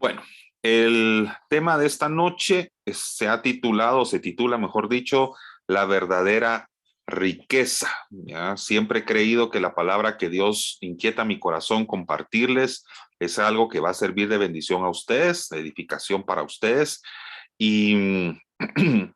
Bueno, el tema de esta noche se titula, mejor dicho, la verdadera riqueza. ¿Ya? Siempre he creído que la palabra que Dios inquieta mi corazón compartirles es algo que va a servir de bendición a ustedes, de edificación para ustedes. Y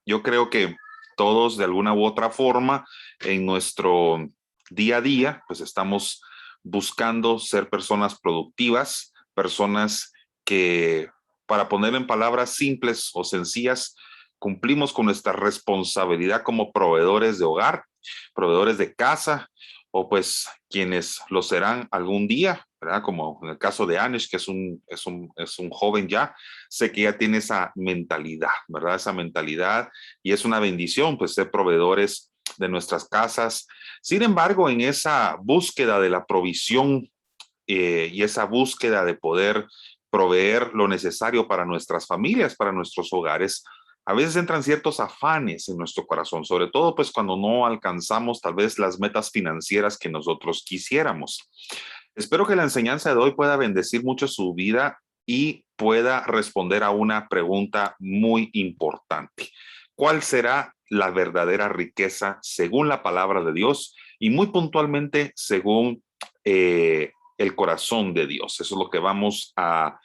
yo creo que todos de alguna u otra forma en nuestro día a día, pues estamos buscando ser personas productivas, personas que, para poner en palabras simples o sencillas, cumplimos con nuestra responsabilidad como proveedores de hogar, proveedores de casa, o pues quienes lo serán algún día, ¿verdad? Como en el caso de Anish, que es un joven ya, sé que ya tiene esa mentalidad, ¿verdad? Esa mentalidad, y es una bendición, pues, ser proveedores de nuestras casas. Sin embargo, en esa búsqueda de la provisión y esa búsqueda de poder proveer lo necesario para nuestras familias, para nuestros hogares, a veces entran ciertos afanes en nuestro corazón, sobre todo pues cuando no alcanzamos tal vez las metas financieras que nosotros quisiéramos. Espero que la enseñanza de hoy pueda bendecir mucho su vida y pueda responder a una pregunta muy importante. ¿Cuál será la verdadera riqueza según la palabra de Dios y muy puntualmente según el corazón de Dios? Eso es lo que vamos a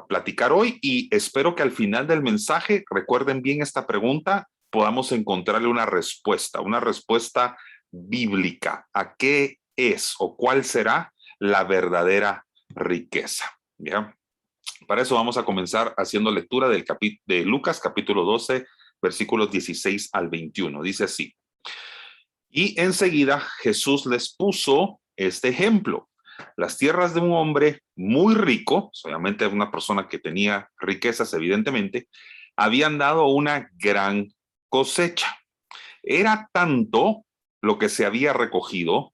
platicar hoy, y espero que al final del mensaje, recuerden bien esta pregunta, podamos encontrarle una respuesta bíblica. ¿A qué es o cuál será la verdadera riqueza? ¿Ya? Para eso vamos a comenzar haciendo lectura de Lucas capítulo 12, versículos 16 al 21. Dice así: y enseguida Jesús les puso este ejemplo. Las tierras de un hombre muy rico, obviamente una persona que tenía riquezas evidentemente, habían dado una gran cosecha. Era tanto lo que se había recogido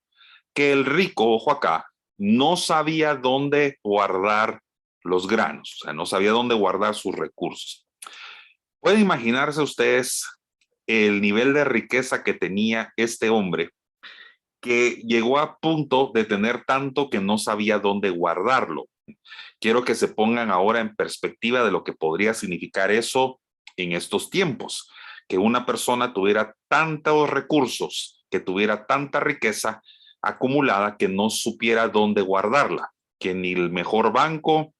que el rico, ojo acá, no sabía dónde guardar los granos, o sea, no sabía dónde guardar sus recursos. Pueden imaginarse ustedes el nivel de riqueza que tenía este hombre, que llegó a punto de tener tanto que no sabía dónde guardarlo. Quiero que se pongan ahora en perspectiva de lo que podría significar eso en estos tiempos, que una persona tuviera tantos recursos, que tuviera tanta riqueza acumulada que no supiera dónde guardarla, que ni el mejor banco,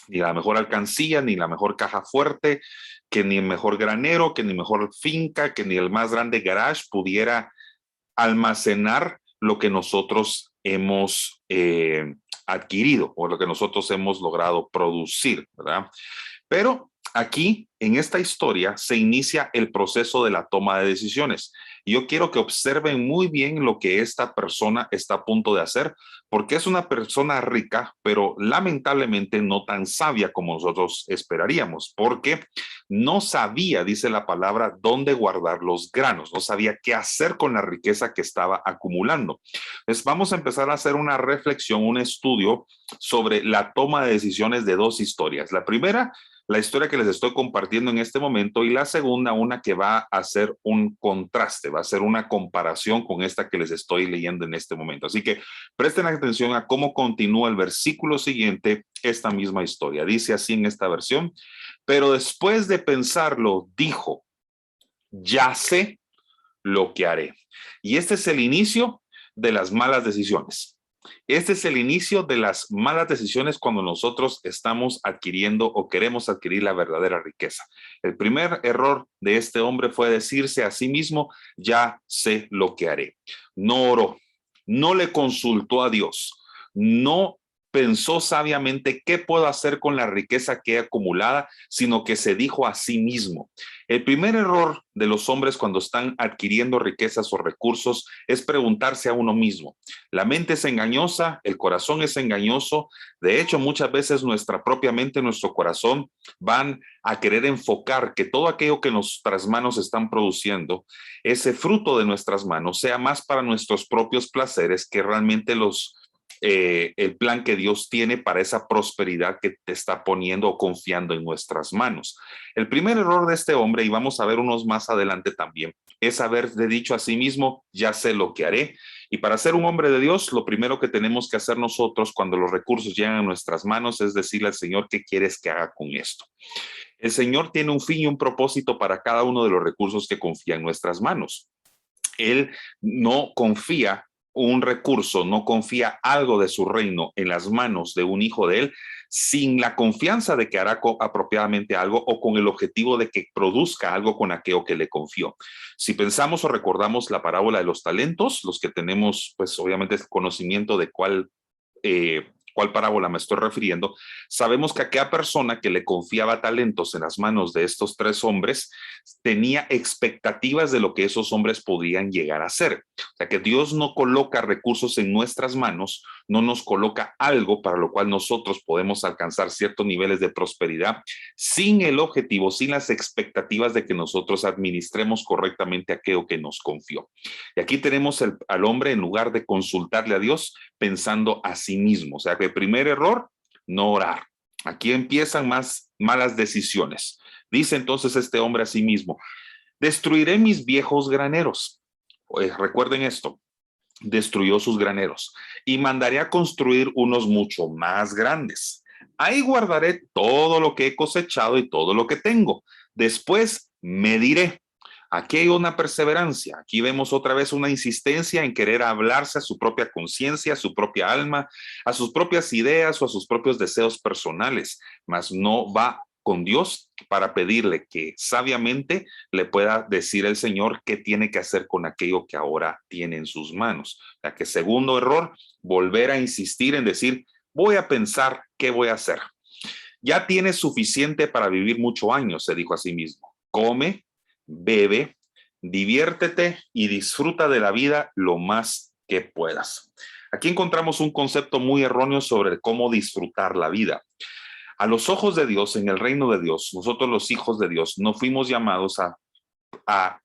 ni la mejor alcancía, ni la mejor caja fuerte, que ni el mejor granero, que ni mejor finca, que ni el más grande garage pudiera almacenar lo que nosotros hemos adquirido o lo que nosotros hemos logrado producir, ¿verdad? Pero aquí, en esta historia, se inicia el proceso de la toma de decisiones. Y yo quiero que observen muy bien lo que esta persona está a punto de hacer, porque es una persona rica, pero lamentablemente no tan sabia como nosotros esperaríamos, porque no sabía, dice la palabra, dónde guardar los granos, no sabía qué hacer con la riqueza que estaba acumulando. Entonces, vamos a empezar a hacer una reflexión, un estudio sobre la toma de decisiones de dos historias. La primera, la historia que les estoy compartiendo en este momento, y la segunda, una que va a hacer un contraste, va a ser una comparación con esta que les estoy leyendo en este momento. Así que presten atención a cómo continúa el versículo siguiente, esta misma historia. Dice así en esta versión: pero después de pensarlo, dijo, ya sé lo que haré. Y este es el inicio de las malas decisiones. Este es el inicio de las malas decisiones cuando nosotros estamos adquiriendo o queremos adquirir la verdadera riqueza. El primer error de este hombre fue decirse a sí mismo, ya sé lo que haré. No oró, no le consultó a Dios, no pensó sabiamente qué puedo hacer con la riqueza que he acumulada, sino que se dijo a sí mismo. El primer error de los hombres cuando están adquiriendo riquezas o recursos es preguntarse a uno mismo. La mente es engañosa, el corazón es engañoso. De hecho, muchas veces nuestra propia mente, nuestro corazón van a querer enfocar que todo aquello que nuestras manos están produciendo, ese fruto de nuestras manos, sea más para nuestros propios placeres que realmente el plan que Dios tiene para esa prosperidad que te está poniendo o confiando en nuestras manos. El primer error de este hombre, y vamos a ver unos más adelante también, es haberle dicho a sí mismo, ya sé lo que haré. Y para ser un hombre de Dios, lo primero que tenemos que hacer nosotros cuando los recursos llegan a nuestras manos es decirle al Señor, ¿qué quieres que haga con esto? El Señor tiene un fin y un propósito para cada uno de los recursos que confía en nuestras manos. Él no confía un recurso, no confía algo de su reino en las manos de un hijo de él sin la confianza de que hará apropiadamente algo o con el objetivo de que produzca algo con aquello que le confió. Si pensamos o recordamos la parábola de los talentos, los que tenemos pues obviamente conocimiento de cuál parábola me estoy refiriendo, sabemos que aquella persona que le confiaba talentos en las manos de estos tres hombres tenía expectativas de lo que esos hombres podían llegar a ser. O sea, que Dios no coloca recursos en nuestras manos, no nos coloca algo para lo cual nosotros podemos alcanzar ciertos niveles de prosperidad sin el objetivo, sin las expectativas de que nosotros administremos correctamente aquello que nos confió. Y aquí tenemos al hombre, en lugar de consultarle a Dios, pensando a sí mismo. O sea, que el primer error, no orar. Aquí empiezan más malas decisiones. Dice entonces este hombre a sí mismo, destruiré mis viejos graneros. Pues recuerden esto, destruyó sus graneros y mandaré a construir unos mucho más grandes. Ahí guardaré todo lo que he cosechado y todo lo que tengo. Después mediré. Aquí hay una perseverancia, aquí vemos otra vez una insistencia en querer hablarse a su propia conciencia, a su propia alma, a sus propias ideas o a sus propios deseos personales, mas no va con Dios para pedirle que sabiamente le pueda decir el Señor qué tiene que hacer con aquello que ahora tiene en sus manos. O sea, que segundo error, volver a insistir en decir, voy a pensar qué voy a hacer. Ya tienes suficiente para vivir muchos años, se dijo a sí mismo. Come, bebe, diviértete y disfruta de la vida lo más que puedas. Aquí encontramos un concepto muy erróneo sobre cómo disfrutar la vida. A los ojos de Dios, en el reino de Dios, nosotros los hijos de Dios no fuimos llamados a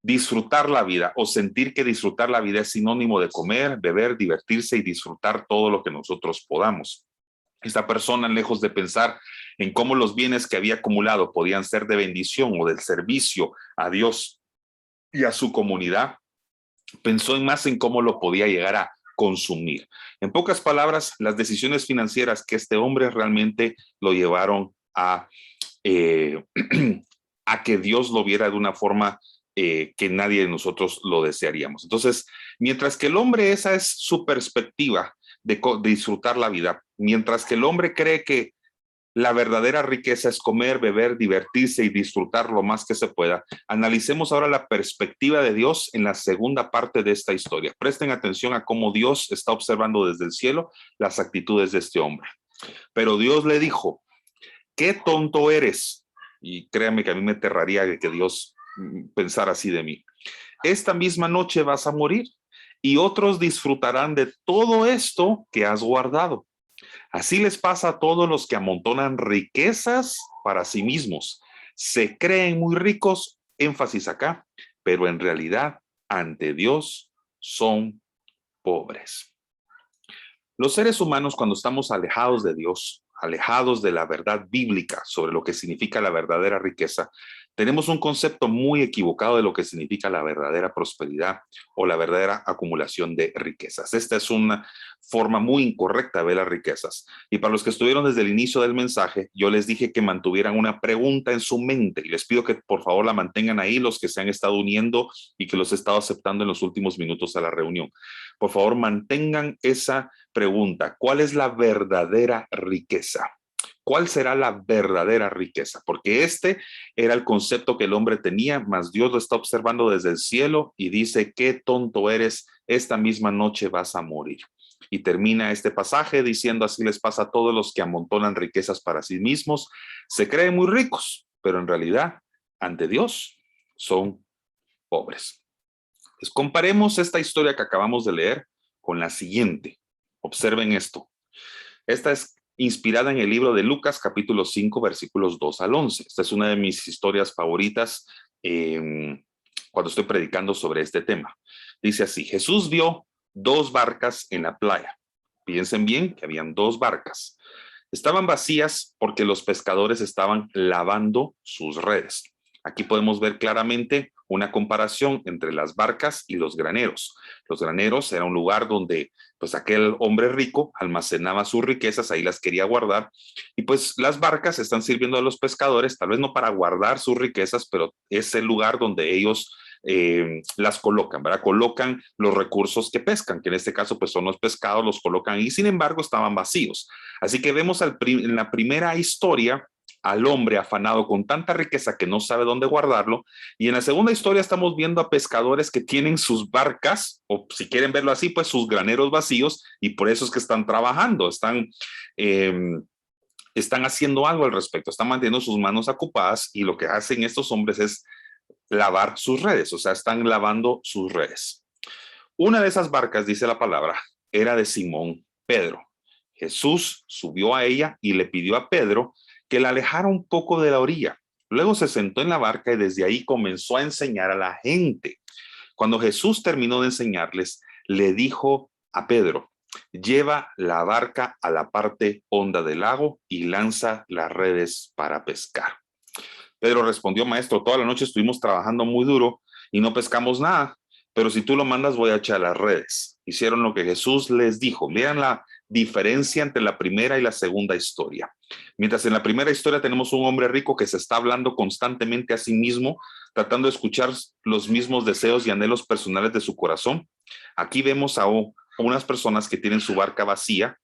disfrutar la vida o sentir que disfrutar la vida es sinónimo de comer, beber, divertirse y disfrutar todo lo que nosotros podamos. Esta persona, lejos de pensar en cómo los bienes que había acumulado podían ser de bendición o del servicio a Dios y a su comunidad, pensó más en cómo lo podía llegar a consumir. En pocas palabras, las decisiones financieras que este hombre realmente lo llevaron a que Dios lo viera de una forma que nadie de nosotros lo desearíamos. Entonces, mientras que el hombre, esa es su perspectiva de disfrutar la vida, mientras que el hombre cree que la verdadera riqueza es comer, beber, divertirse y disfrutar lo más que se pueda. Analicemos ahora la perspectiva de Dios en la segunda parte de esta historia. Presten atención a cómo Dios está observando desde el cielo las actitudes de este hombre. Pero Dios le dijo, qué tonto eres. Y créanme que a mí me aterraría que Dios pensara así de mí. Esta misma noche vas a morir y otros disfrutarán de todo esto que has guardado. Así les pasa a todos los que amontonan riquezas para sí mismos. Se creen muy ricos, énfasis acá, pero en realidad ante Dios son pobres. Los seres humanos, cuando estamos alejados de Dios, alejados de la verdad bíblica sobre lo que significa la verdadera riqueza, tenemos un concepto muy equivocado de lo que significa la verdadera prosperidad o la verdadera acumulación de riquezas. Esta es una forma muy incorrecta de ver las riquezas. Y para los que estuvieron desde el inicio del mensaje, yo les dije que mantuvieran una pregunta en su mente y les pido que por favor la mantengan ahí los que se han estado uniendo y que los he estado aceptando en los últimos minutos a la reunión. Por favor, mantengan esa pregunta. ¿Cuál es la verdadera riqueza? ¿Cuál será la verdadera riqueza? Porque este era el concepto que el hombre tenía, mas Dios lo está observando desde el cielo y dice, qué tonto eres, esta misma noche vas a morir. Y termina este pasaje diciendo, así les pasa a todos los que amontonan riquezas para sí mismos, se creen muy ricos, pero en realidad, ante Dios, son pobres. Pues comparemos esta historia que acabamos de leer con la siguiente. Observen esto. Esta es inspirada en el libro de Lucas, capítulo 5, versículos 2 al 11. Esta es una de mis historias favoritas cuando estoy predicando sobre este tema. Dice así, Jesús vio dos barcas en la playa. Piensen bien que habían dos barcas. Estaban vacías porque los pescadores estaban lavando sus redes. Aquí podemos ver claramente una comparación entre las barcas y los graneros. Los graneros era un lugar donde pues aquel hombre rico almacenaba sus riquezas, ahí las quería guardar, y pues las barcas están sirviendo a los pescadores, tal vez no para guardar sus riquezas, pero es el lugar donde ellos las colocan, ¿verdad? Colocan los recursos que pescan, que en este caso pues son los pescados, los colocan y sin embargo estaban vacíos. Así que vemos en la primera historia al hombre afanado con tanta riqueza que no sabe dónde guardarlo. Y en la segunda historia estamos viendo a pescadores que tienen sus barcas, o si quieren verlo así, pues sus graneros vacíos, y por eso es que están trabajando, eh, están haciendo algo al respecto, están manteniendo sus manos ocupadas y lo que hacen estos hombres es lavar sus redes, o sea, están lavando sus redes. Una de esas barcas, dice la palabra, era de Simón Pedro. Jesús subió a ella y le pidió a Pedro que la alejara un poco de la orilla. Luego se sentó en la barca y desde ahí comenzó a enseñar a la gente. Cuando Jesús terminó de enseñarles, le dijo a Pedro: lleva la barca a la parte honda del lago y lanza las redes para pescar. Pedro respondió: maestro, toda la noche estuvimos trabajando muy duro y no pescamos nada, pero si tú lo mandas voy a echar las redes. Hicieron lo que Jesús les dijo. Miren la diferencia entre la primera y la segunda historia. Mientras en la primera historia tenemos un hombre rico que se está hablando constantemente a sí mismo, tratando de escuchar los mismos deseos y anhelos personales de su corazón, aquí vemos a unas personas que tienen su barca vacía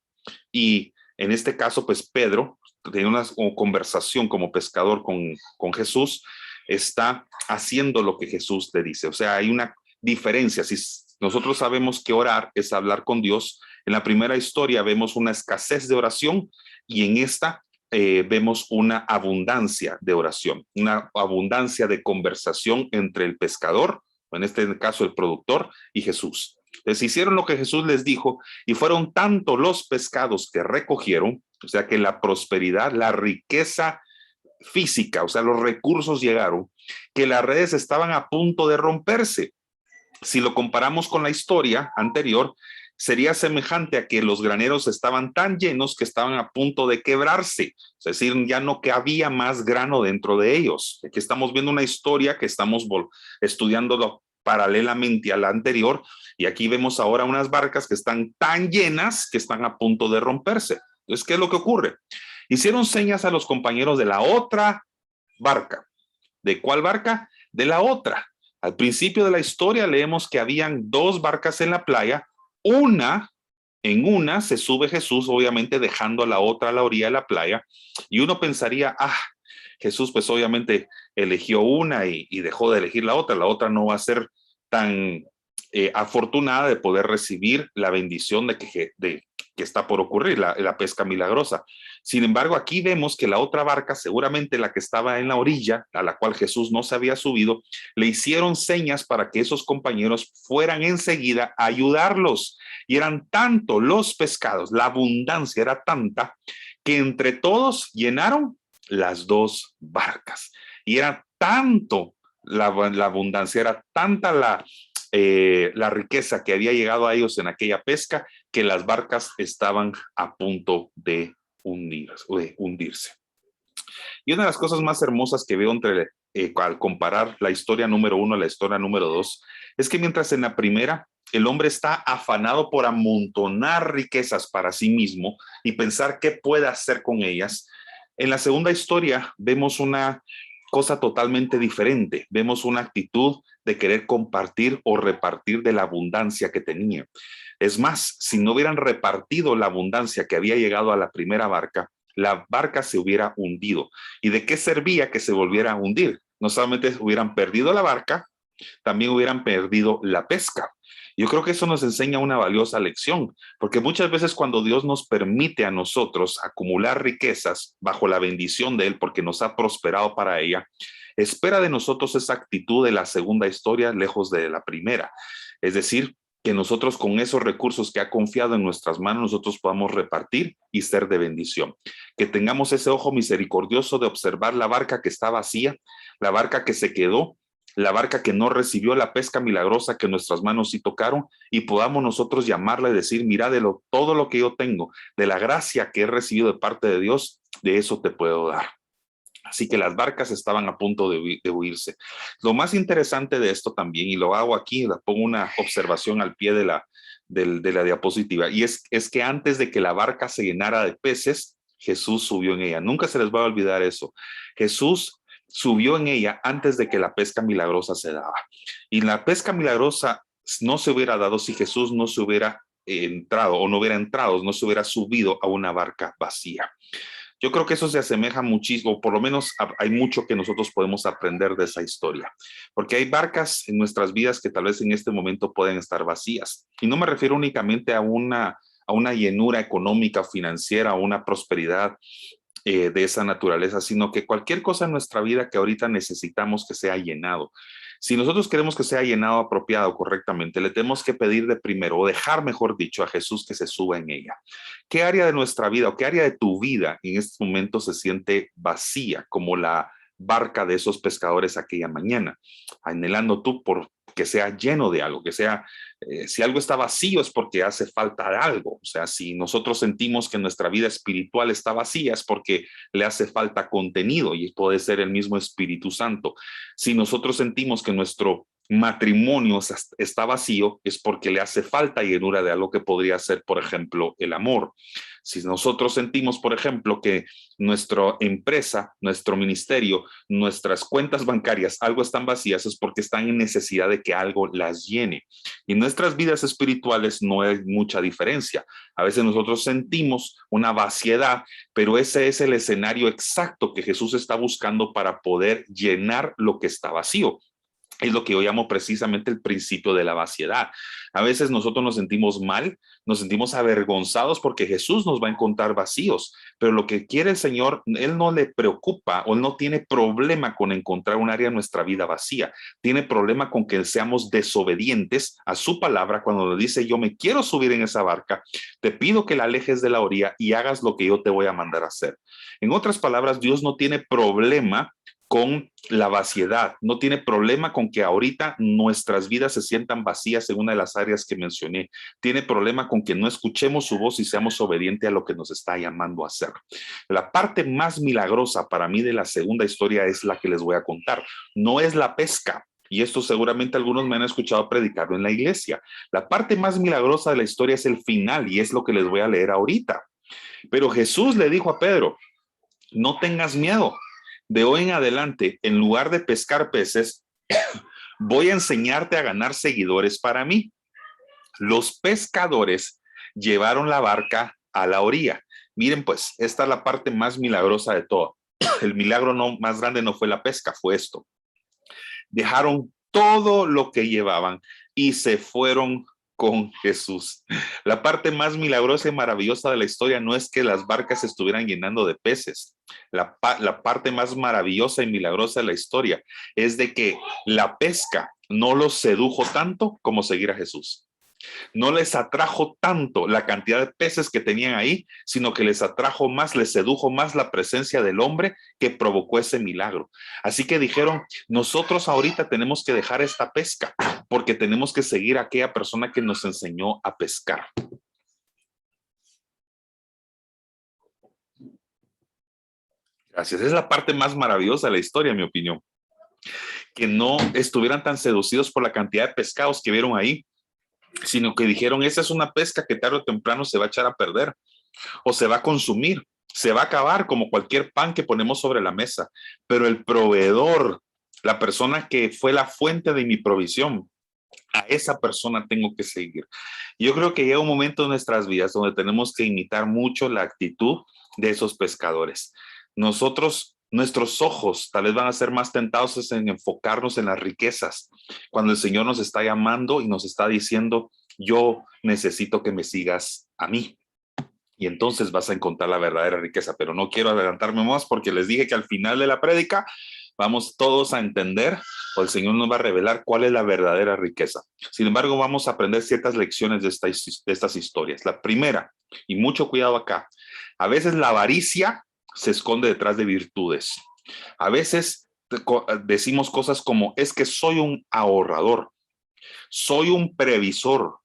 y en este caso pues Pedro tiene una conversación como pescador con Jesús, está haciendo lo que Jesús le dice. O sea, hay una diferencia. Si nosotros sabemos que orar es hablar con Dios, en la primera historia vemos una escasez de oración y en esta vemos una abundancia de oración, una abundancia de conversación entre el pescador, o en este caso el productor, y Jesús. Les hicieron lo que Jesús les dijo y fueron tanto los pescados que recogieron, o sea que la prosperidad, la riqueza física, o sea, los recursos llegaron, que las redes estaban a punto de romperse. Si lo comparamos con la historia anterior, sería semejante a que los graneros estaban tan llenos que estaban a punto de quebrarse, es decir, ya no que había más grano dentro de ellos. Aquí estamos viendo una historia que estamos estudiando paralelamente a la anterior, y aquí vemos ahora unas barcas que están tan llenas que están a punto de romperse. Entonces, ¿qué es lo que ocurre? Hicieron señas a los compañeros de la otra barca. ¿De cuál barca? De la otra. Al principio de la historia leemos que habían dos barcas en la playa. En una se sube Jesús, obviamente dejando a la otra a la orilla de la playa, y uno pensaría, Jesús pues obviamente eligió una y dejó de elegir la otra no va a ser tan afortunada de poder recibir la bendición de que está por ocurrir, la pesca milagrosa. Sin embargo, aquí vemos que la otra barca, seguramente la que estaba en la orilla, a la cual Jesús no se había subido, le hicieron señas para que esos compañeros fueran enseguida a ayudarlos. Y eran tanto los pescados, la abundancia era tanta, que entre todos llenaron las dos barcas. Y era tanto la abundancia, era tanta la riqueza que había llegado a ellos en aquella pesca, que las barcas estaban a punto de hundirse. Y una de las cosas más hermosas que veo al comparar la historia número 1 a la historia número 2, es que mientras en la primera el hombre está afanado por amontonar riquezas para sí mismo y pensar qué puede hacer con ellas, en la segunda historia vemos una cosa totalmente diferente. Vemos una actitud de querer compartir o repartir de la abundancia que tenía. Es más, si no hubieran repartido la abundancia que había llegado a la primera barca, la barca se hubiera hundido. ¿Y de qué servía que se volviera a hundir? No solamente hubieran perdido la barca, también hubieran perdido la pesca. Yo creo que eso nos enseña una valiosa lección, porque muchas veces cuando Dios nos permite a nosotros acumular riquezas bajo la bendición de Él, porque nos ha prosperado para ella, espera de nosotros esa actitud de la segunda historia lejos de la primera. Es decir, que nosotros con esos recursos que ha confiado en nuestras manos, nosotros podamos repartir y ser de bendición. Que tengamos ese ojo misericordioso de observar la barca que está vacía, la barca que se quedó, la barca que no recibió la pesca milagrosa que nuestras manos sí tocaron, y podamos nosotros llamarla y decir: mira, todo lo que yo tengo, de la gracia que he recibido de parte de Dios, de eso te puedo dar. Así que las barcas estaban a punto de huirse. Lo más interesante de esto también, y lo hago aquí, pongo una observación al pie de la diapositiva, y es que antes de que la barca se llenara de peces, Jesús subió en ella. Nunca se les va a olvidar eso. Jesús subió en ella antes de que la pesca milagrosa se daba. Y la pesca milagrosa no se hubiera dado si Jesús no se hubiera entrado o no hubiera entrado, no se hubiera subido a una barca vacía. Yo creo que eso se asemeja muchísimo, por lo menos hay mucho que nosotros podemos aprender de esa historia, porque hay barcas en nuestras vidas que tal vez en este momento pueden estar vacías. Y no me refiero únicamente a una llenura económica, financiera, a una prosperidad de esa naturaleza, sino que cualquier cosa en nuestra vida que ahorita necesitamos que sea llenado. Si nosotros queremos que sea llenado apropiado correctamente, le tenemos que pedir de primero, o dejar, mejor dicho, a Jesús que se suba en ella. ¿Qué área de nuestra vida o qué área de tu vida en este momento se siente vacía, como la barca de esos pescadores aquella mañana, anhelando tú por que sea lleno de algo, que sea, si algo está vacío es porque hace falta de algo? O sea, si nosotros sentimos que nuestra vida espiritual está vacía es porque le hace falta contenido, y puede ser el mismo Espíritu Santo. Si nosotros sentimos que nuestro matrimonio está vacío, es porque le hace falta llenura de algo que podría ser, por ejemplo, el amor. Si nosotros sentimos, por ejemplo, que nuestra empresa, nuestro ministerio, nuestras cuentas bancarias, algo están vacías, es porque están en necesidad de que algo las llene. Y en nuestras vidas espirituales no hay mucha diferencia. A veces nosotros sentimos una vaciedad, pero ese es el escenario exacto que Jesús está buscando para poder llenar lo que está vacío. Es lo que yo llamo precisamente el principio de la vaciedad. A veces nosotros nos sentimos mal, nos sentimos avergonzados porque Jesús nos va a encontrar vacíos, pero lo que quiere el Señor, Él no le preocupa o Él no tiene problema con encontrar un área en nuestra vida vacía. Tiene problema con que seamos desobedientes a su palabra cuando le dice: yo me quiero subir en esa barca, te pido que la alejes de la orilla y hagas lo que yo te voy a mandar a hacer. En otras palabras, Dios no tiene problema con la vaciedad, no tiene problema con que ahorita nuestras vidas se sientan vacías en una de las áreas que mencioné. Tiene problema con que no escuchemos su voz y seamos obedientes a lo que nos está llamando a hacer. La parte más milagrosa para mí de la segunda historia es la que les voy a contar. No es la pesca, y esto seguramente algunos me han escuchado predicarlo en la iglesia. La parte más milagrosa de la historia es el final, y es lo que les voy a leer ahorita. Pero Jesús le dijo a Pedro: no tengas miedo. De hoy en adelante, en lugar de pescar peces, voy a enseñarte a ganar seguidores para mí. Los pescadores llevaron la barca a la orilla. Miren, pues, esta es la parte más milagrosa de todo. El milagro más grande no fue la pesca, fue esto. Dejaron todo lo que llevaban y se fueron con Jesús. La parte más milagrosa y maravillosa de la historia no es que las barcas se estuvieran llenando de peces. La parte más maravillosa y milagrosa de la historia es de que la pesca no los sedujo tanto como seguir a Jesús. No les atrajo tanto la cantidad de peces que tenían ahí, sino que les atrajo más, les sedujo más la presencia del hombre que provocó ese milagro. Así que dijeron: nosotros ahorita tenemos que dejar esta pesca porque tenemos que seguir a aquella persona que nos enseñó a pescar. Gracias. Es la parte más maravillosa de la historia, en mi opinión. Que no estuvieran tan seducidos por la cantidad de pescados que vieron ahí, sino que dijeron: esa es una pesca que tarde o temprano se va a echar a perder o se va a consumir, se va a acabar como cualquier pan que ponemos sobre la mesa. Pero el proveedor, la persona que fue la fuente de mi provisión, a esa persona tengo que seguir. Yo creo que llega un momento en nuestras vidas donde tenemos que imitar mucho la actitud de esos pescadores. Nuestros ojos tal vez van a ser más tentados en enfocarnos en las riquezas, cuando el Señor nos está llamando y nos está diciendo: yo necesito que me sigas a mí. Y entonces vas a encontrar la verdadera riqueza. Pero no quiero adelantarme más porque les dije que al final de la prédica vamos todos a entender, o el Señor nos va a revelar cuál es la verdadera riqueza. Sin embargo, vamos a aprender ciertas lecciones de estas historias. La primera, y mucho cuidado acá, a veces la avaricia se esconde detrás de virtudes. A veces decimos cosas como: es que soy un ahorrador, soy un previsor,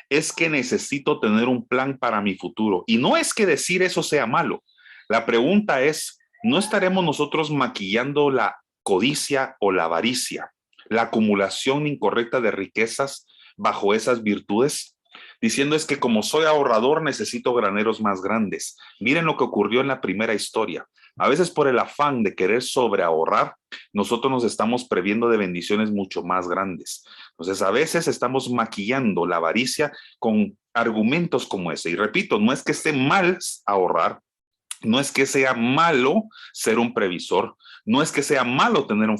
es que necesito tener un plan para mi futuro. Y no es que decir eso sea malo. La pregunta es: ¿No estaremos nosotros maquillando la codicia o la avaricia, la acumulación incorrecta de riquezas bajo esas virtudes? Diciendo es que como soy ahorrador necesito graneros más grandes. Miren lo que ocurrió en la primera historia. A veces por el afán de querer sobreahorrar, nosotros nos estamos previendo de bendiciones mucho más grandes. Entonces a veces estamos maquillando la avaricia con argumentos como ese. Y repito, no es que esté mal ahorrar, no es que sea malo ser un previsor, no es que sea malo tener un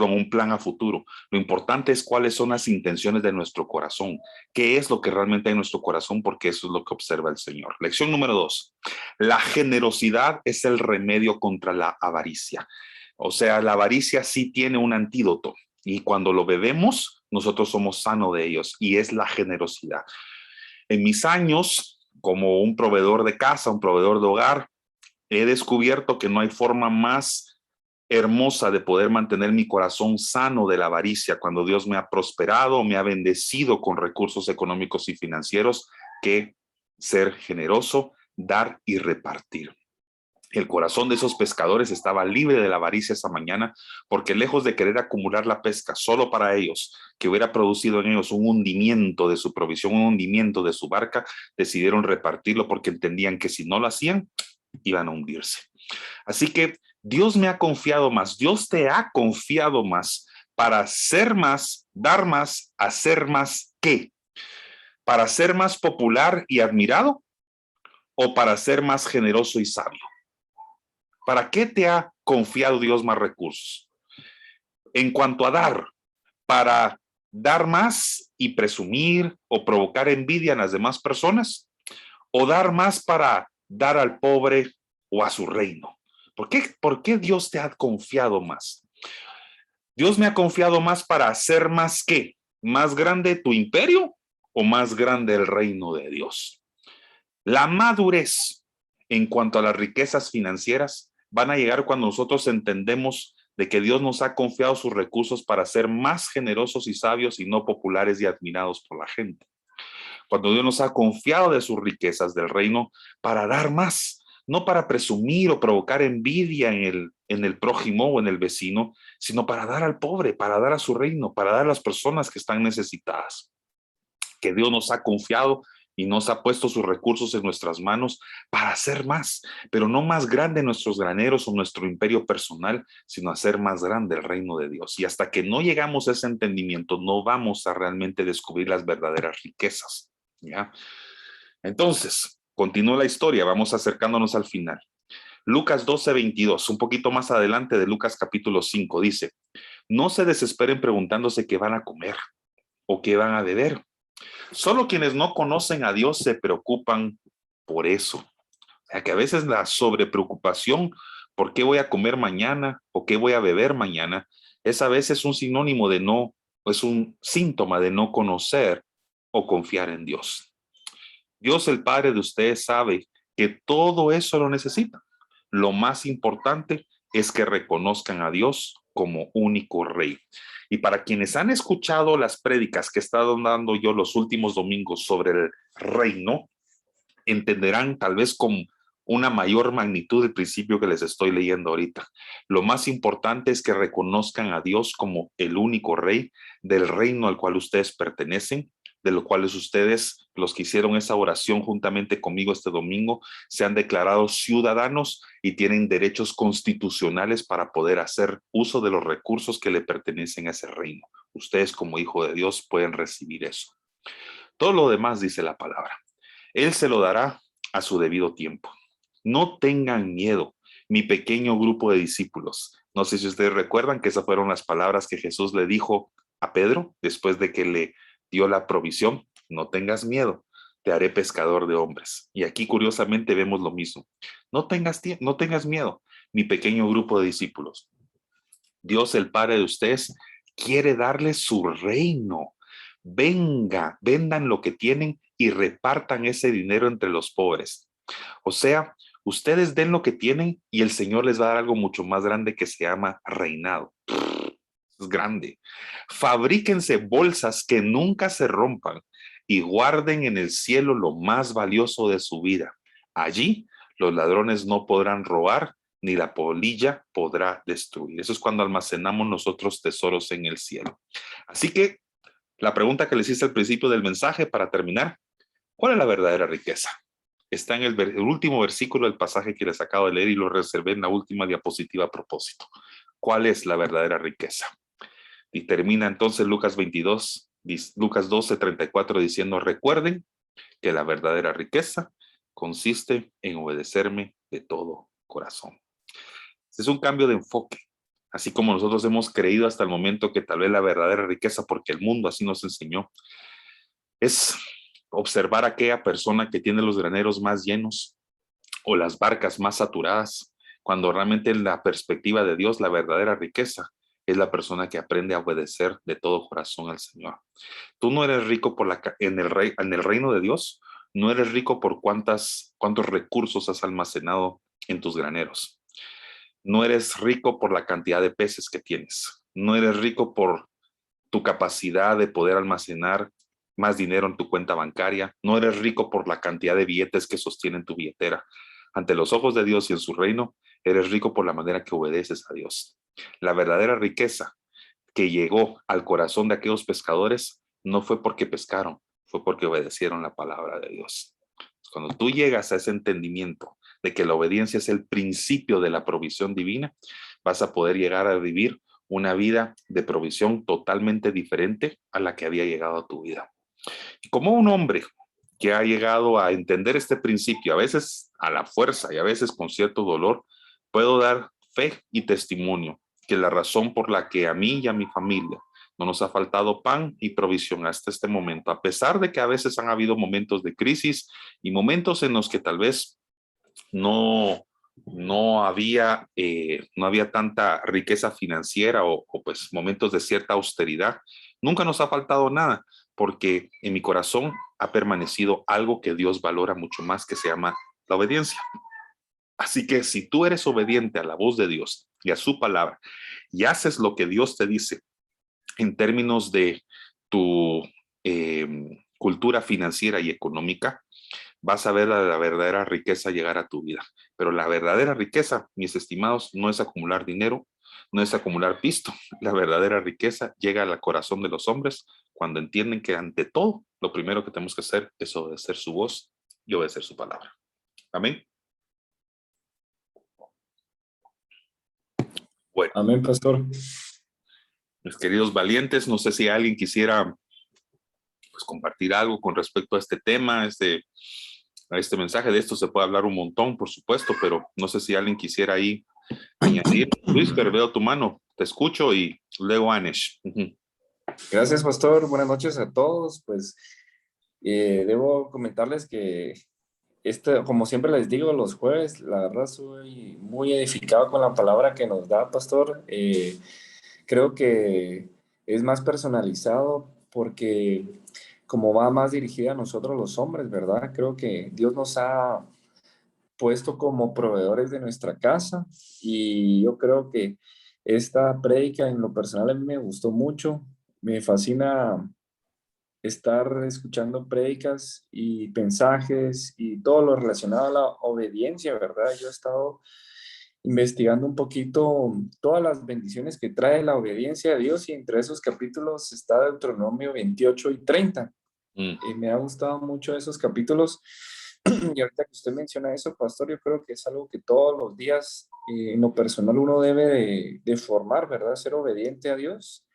un plan a futuro. Lo importante es cuáles son las intenciones de nuestro corazón, qué es lo que realmente hay en nuestro corazón, porque eso es lo que observa el Señor. Lección número 2. La generosidad es el remedio contra la avaricia. O sea, la avaricia sí tiene un antídoto y cuando lo bebemos, nosotros somos sanos de ellos y es la generosidad. En mis años como un proveedor de casa, un proveedor de hogar, he descubierto que no hay forma más hermosa de poder mantener mi corazón sano de la avaricia cuando Dios me ha prosperado, me ha bendecido con recursos económicos y financieros, que ser generoso, dar y repartir. El corazón de esos pescadores estaba libre de la avaricia esa mañana, porque lejos de querer acumular la pesca solo para ellos, que hubiera producido en ellos un hundimiento de su provisión, un hundimiento de su barca, decidieron repartirlo porque entendían que si no lo hacían, iban a hundirse. Así que Dios me ha confiado más, Dios te ha confiado más para ser más, dar más, hacer más. ¿Qué? ¿Para ser más popular y admirado o para ser más generoso y sabio? ¿Para qué te ha confiado Dios más recursos? En cuanto a dar, ¿para dar más y presumir o provocar envidia en las demás personas? ¿O dar más para dar al pobre o a su reino? ¿Por qué Dios te ha confiado más? Dios me ha confiado más para hacer más ¿qué? ¿Más grande tu imperio o más grande el reino de Dios? La madurez en cuanto a las riquezas financieras van a llegar cuando nosotros entendemos de que Dios nos ha confiado sus recursos para ser más generosos y sabios y no populares y admirados por la gente. Cuando Dios nos ha confiado de sus riquezas del reino para dar más, no para presumir o provocar envidia en el prójimo o en el vecino, sino para dar al pobre, para dar a su reino, para dar a las personas que están necesitadas. Que Dios nos ha confiado y nos ha puesto sus recursos en nuestras manos para hacer más, pero no más grande nuestros graneros o nuestro imperio personal, sino hacer más grande el reino de Dios. Y hasta que no llegamos a ese entendimiento, no vamos a realmente descubrir las verdaderas riquezas. ¿Ya? Entonces, continúa la historia, vamos acercándonos al final. Lucas 12:22, un poquito más adelante de Lucas capítulo 5, dice: no se desesperen preguntándose qué van a comer o qué van a beber. Solo quienes no conocen a Dios se preocupan por eso. O sea, que a veces la sobrepreocupación por qué voy a comer mañana o qué voy a beber mañana es a veces un sinónimo de no, es un síntoma de no conocer o confiar en Dios. Dios, el Padre de ustedes, sabe que todo eso lo necesitan. Lo más importante es que reconozcan a Dios como único Rey. Y para quienes han escuchado las prédicas que he estado dando yo los últimos domingos sobre el reino, entenderán tal vez con una mayor magnitud el principio que les estoy leyendo ahorita. Lo más importante es que reconozcan a Dios como el único Rey del reino al cual ustedes pertenecen, de los cuales ustedes, los que hicieron esa oración juntamente conmigo este domingo, se han declarado ciudadanos y tienen derechos constitucionales para poder hacer uso de los recursos que le pertenecen a ese reino. Ustedes como hijo de Dios pueden recibir eso. Todo lo demás dice la palabra. Él se lo dará a su debido tiempo. No tengan miedo, mi pequeño grupo de discípulos. No sé si ustedes recuerdan que esas fueron las palabras que Jesús le dijo a Pedro después de que le dio la provisión. No tengas miedo, te haré pescador de hombres. Y aquí curiosamente vemos lo mismo. No tengas miedo, mi pequeño grupo de discípulos. Dios, el Padre de ustedes, quiere darles su reino. Vendan lo que tienen y repartan ese dinero entre los pobres. O sea, ustedes den lo que tienen y el Señor les va a dar algo mucho más grande que se llama reinado. Es grande. Fabríquense bolsas que nunca se rompan y guarden en el cielo lo más valioso de su vida. Allí los ladrones no podrán robar ni la polilla podrá destruir. Eso es cuando almacenamos nosotros tesoros en el cielo. Así que la pregunta que les hice al principio del mensaje para terminar, ¿cuál es la verdadera riqueza? Está en el último versículo del pasaje que les acabo de leer y lo reservé en la última diapositiva a propósito. ¿Cuál es la verdadera riqueza? Y termina entonces Lucas 22, Lucas 12:34 diciendo, recuerden que la verdadera riqueza consiste en obedecerme de todo corazón. Es un cambio de enfoque. Así como nosotros hemos creído hasta el momento que tal vez la verdadera riqueza, porque el mundo así nos enseñó, es observar a aquella persona que tiene los graneros más llenos o las barcas más saturadas, cuando realmente en la perspectiva de Dios la verdadera riqueza es la persona que aprende a obedecer de todo corazón al Señor. Tú no eres rico en el reino de Dios, no eres rico por cuántos recursos has almacenado en tus graneros. No eres rico por la cantidad de peces que tienes. No eres rico por tu capacidad de poder almacenar más dinero en tu cuenta bancaria. No eres rico por la cantidad de billetes que sostienen tu billetera. Ante los ojos de Dios y en su reino, eres rico por la manera que obedeces a Dios. La verdadera riqueza que llegó al corazón de aquellos pescadores no fue porque pescaron, fue porque obedecieron la palabra de Dios. Cuando tú llegas a ese entendimiento de que la obediencia es el principio de la provisión divina, vas a poder llegar a vivir una vida de provisión totalmente diferente a la que había llegado a tu vida. Y como un hombre que ha llegado a entender este principio, a veces a la fuerza y a veces con cierto dolor, puedo dar fe y testimonio que la razón por la que a mí y a mi familia no nos ha faltado pan y provisión hasta este momento, a pesar de que a veces han habido momentos de crisis y momentos en los que tal vez no, no había tanta riqueza financiera o pues momentos de cierta austeridad. Nunca nos ha faltado nada, porque en mi corazón ha permanecido algo que Dios valora mucho más, que se llama la obediencia. Así que si tú eres obediente a la voz de Dios y a su palabra y haces lo que Dios te dice en términos de tu cultura financiera y económica, vas a ver la verdadera riqueza llegar a tu vida. Pero la verdadera riqueza, mis estimados, no es acumular dinero, no es acumular pisto. La verdadera riqueza llega al corazón de los hombres cuando entienden que ante todo, lo primero que tenemos que hacer es obedecer su voz y obedecer su palabra. Amén. Bueno, amén, pastor. mis queridos valientes, no sé si alguien quisiera pues, compartir algo con respecto a este tema, a este mensaje. De esto se puede hablar un montón, por supuesto, pero no sé si alguien quisiera ahí añadir. Luis, pero veo tu mano, te escucho y luego Anesh. Gracias, pastor. Buenas noches a todos. Pues debo comentarles que como siempre les digo, los jueves, la verdad soy muy edificado con la palabra que nos da, pastor. Creo que es más personalizado porque como va más dirigida a nosotros los hombres, ¿verdad? Creo que Dios nos ha puesto como proveedores de nuestra casa y yo creo que esta prédica en lo personal a mí me gustó mucho. Me fascina estar escuchando prédicas y mensajes y todo lo relacionado a la obediencia, ¿verdad? Yo he estado investigando un poquito todas las bendiciones que trae la obediencia a Dios y entre esos capítulos está Deuteronomio 28 y 30. Me ha gustado mucho esos capítulos y ahorita que usted menciona eso, pastor, yo creo que es algo que todos los días en lo personal uno debe de formar, ¿verdad? Ser obediente a Dios.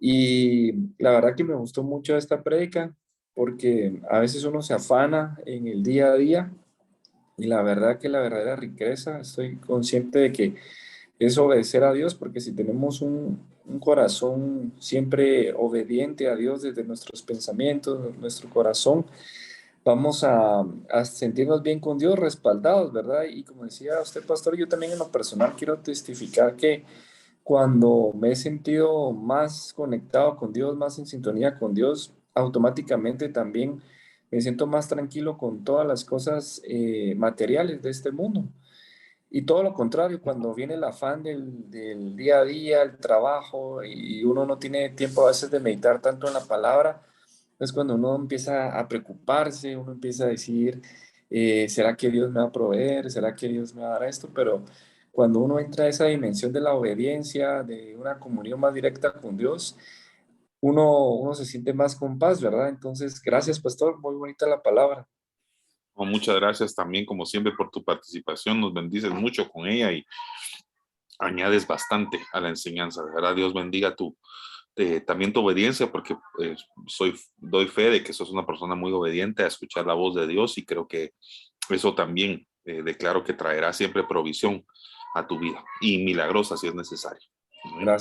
Y la verdad que me gustó mucho esta prédica porque a veces uno se afana en el día a día y la verdad que la verdadera riqueza, estoy consciente de que es obedecer a Dios, porque si tenemos un corazón siempre obediente a Dios desde nuestros pensamientos, nuestro corazón, vamos a sentirnos bien con Dios, respaldados, ¿verdad? Y como decía usted, pastor, yo también en lo personal quiero testificar que cuando me he sentido más conectado con Dios, más en sintonía con Dios, automáticamente también me siento más tranquilo con todas las cosas materiales de este mundo. Y todo lo contrario, cuando viene el afán del día a día, el trabajo, y uno no tiene tiempo a veces de meditar tanto en la palabra, es cuando uno empieza a preocuparse, uno empieza a decir, ¿será que Dios me va a proveer? ¿Será que Dios me va a dar esto? Pero cuando uno entra a esa dimensión de la obediencia, de una comunión más directa con Dios, uno se siente más con paz, ¿verdad? Entonces, gracias, pastor, muy bonita la palabra. Muchas gracias también, como siempre, por tu participación. Nos bendices mucho con ella y añades bastante a la enseñanza. De verdad, Dios bendiga también tu obediencia, porque doy fe de que sos una persona muy obediente a escuchar la voz de Dios, y creo que eso también declaro que traerá siempre provisión a tu vida, y milagrosa si es necesario. Gracias.